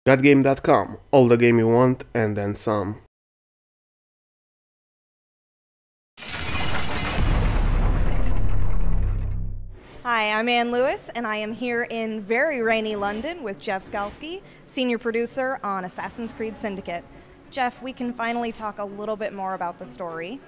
Gotgame.com, all the game you want and then some. Hi, I'm Ann Lewis, and I am here in very rainy London with Jeff Skalski, senior producer on Assassin's Creed Syndicate. Jeff, we can finally talk a little bit more about the story.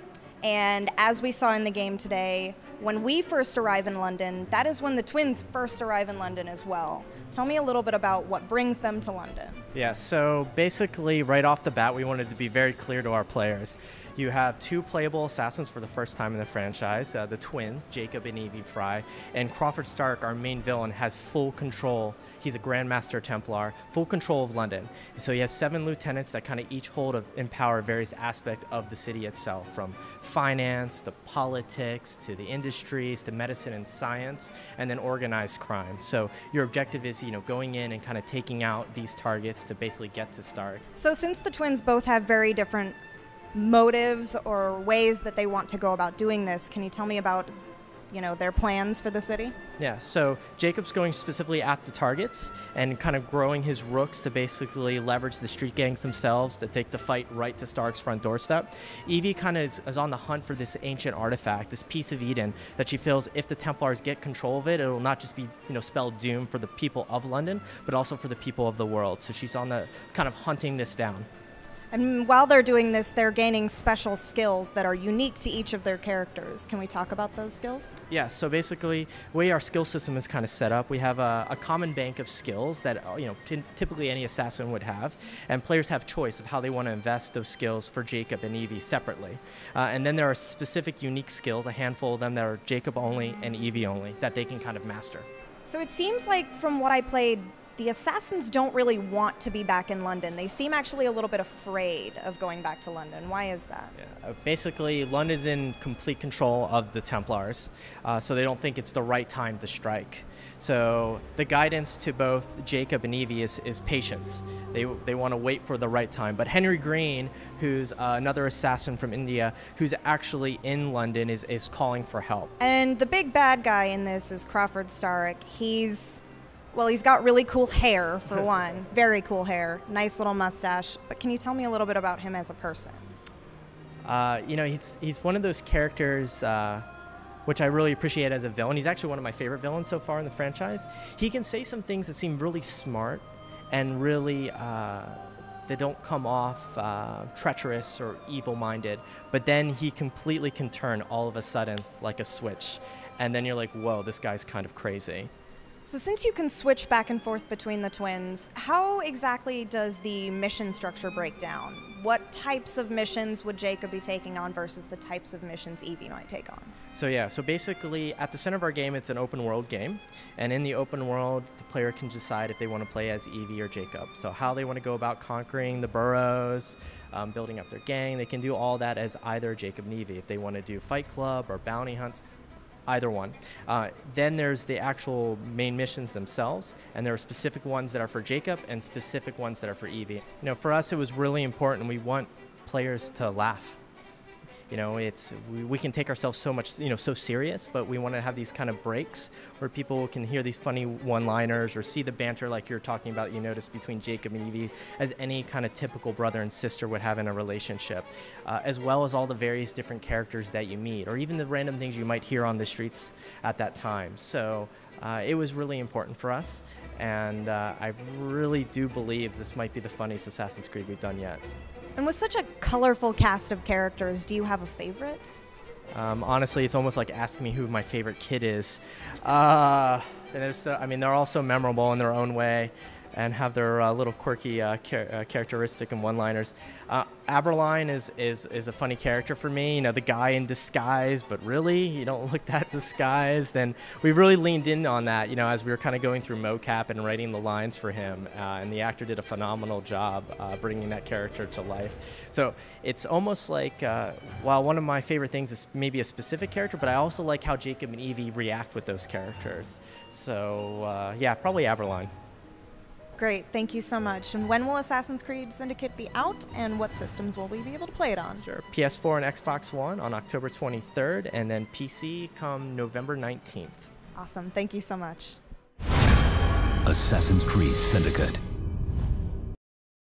And as we saw in the game today, when we first arrive in London, that is when the twins first arrive in London as well. Tell me a little bit about what brings them to London. Yeah, so basically right off the bat, we wanted to be very clear to our players. You have two playable assassins for the first time in the franchise, the twins, Jacob and Evie Fry, and Crawford Stark, our main villain, has full control. He's a Grandmaster Templar, full control of London. So he has 7 lieutenants that kind of each empower various aspects of the city itself, from finance to politics to the industries to medicine and science, and then organized crime. So your objective is, going in and kind of taking out these targets to basically get to Stark. So since the twins both have very different motives or ways that they want to go about doing this, can you tell me about their plans for the city? Yeah, so Jacob's going specifically at the targets and kind of growing his rooks to basically leverage the street gangs themselves to take the fight right to Stark's front doorstep. Evie kind of is on the hunt for this ancient artifact, this piece of Eden, that she feels if the Templars get control of it, it will not just be spell doom for the people of London, but also for the people of the world. So she's on the kind of hunting this down. And while they're doing this, they're gaining special skills that are unique to each of their characters. Can we talk about those skills? Yeah, so basically, the way our skill system is kind of set up, we have a common bank of skills that typically any assassin would have, and players have choice of how they want to invest those skills for Jacob and Evie separately. And then there are specific unique skills, a handful of them that are Jacob only and Evie only, that they can kind of master. So it seems like from what I played, the assassins don't really want to be back in London. They seem actually a little bit afraid of going back to London. Why is that? Yeah, basically, London's in complete control of the Templars, so they don't think it's the right time to strike. So the guidance to both Jacob and Evie is patience. They want to wait for the right time. But Henry Green, who's another assassin from India, who's actually in London, is calling for help. And the big bad guy in this is Crawford Stark. He's got really cool hair, for one. Very cool hair. Nice little mustache. But can you tell me a little bit about him as a person? He's one of those characters which I really appreciate as a villain. He's actually one of my favorite villains so far in the franchise. He can say some things that seem really smart and really they don't come off treacherous or evil-minded, but then he completely can turn all of a sudden like a switch. And then you're like, whoa, this guy's kind of crazy. So since you can switch back and forth between the twins, how exactly does the mission structure break down? What types of missions would Jacob be taking on versus the types of missions Evie might take on? So basically at the center of our game, it's an open world game. And in the open world, the player can decide if they want to play as Evie or Jacob. So how they want to go about conquering the boroughs, building up their gang, they can do all that as either Jacob and Evie. If they want to do Fight Club or bounty hunts, either one. Then there's the actual main missions themselves, and there are specific ones that are for Jacob and specific ones that are for Evie. For us, it was really important. We want players to laugh. We can take ourselves so much, so serious, but we want to have these kind of breaks where people can hear these funny one-liners or see the banter like you're talking about, between Jacob and Evie, as any kind of typical brother and sister would have in a relationship, as well as all the various different characters that you meet, or even the random things you might hear on the streets at that time. So it was really important for us, and I really do believe this might be the funniest Assassin's Creed we've done yet. And with such a colorful cast of characters, do you have a favorite? Honestly, it's almost like asking me who my favorite kid is. And they're all so memorable in their own way and have their little quirky characteristic and one-liners. Aberline is a funny character for me, the guy in disguise, but really, you don't look that disguised. And we really leaned in on that, as we were kind of going through mocap and writing the lines for him. And the actor did a phenomenal job bringing that character to life. So it's almost like, while one of my favorite things is maybe a specific character, but I also like how Jacob and Evie react with those characters. So yeah, probably Aberline. Great, thank you so much. And when will Assassin's Creed Syndicate be out, and what systems will we be able to play it on? Sure, PS4 and Xbox One on October 23rd, and then PC come November 19th. Awesome, thank you so much. Assassin's Creed Syndicate.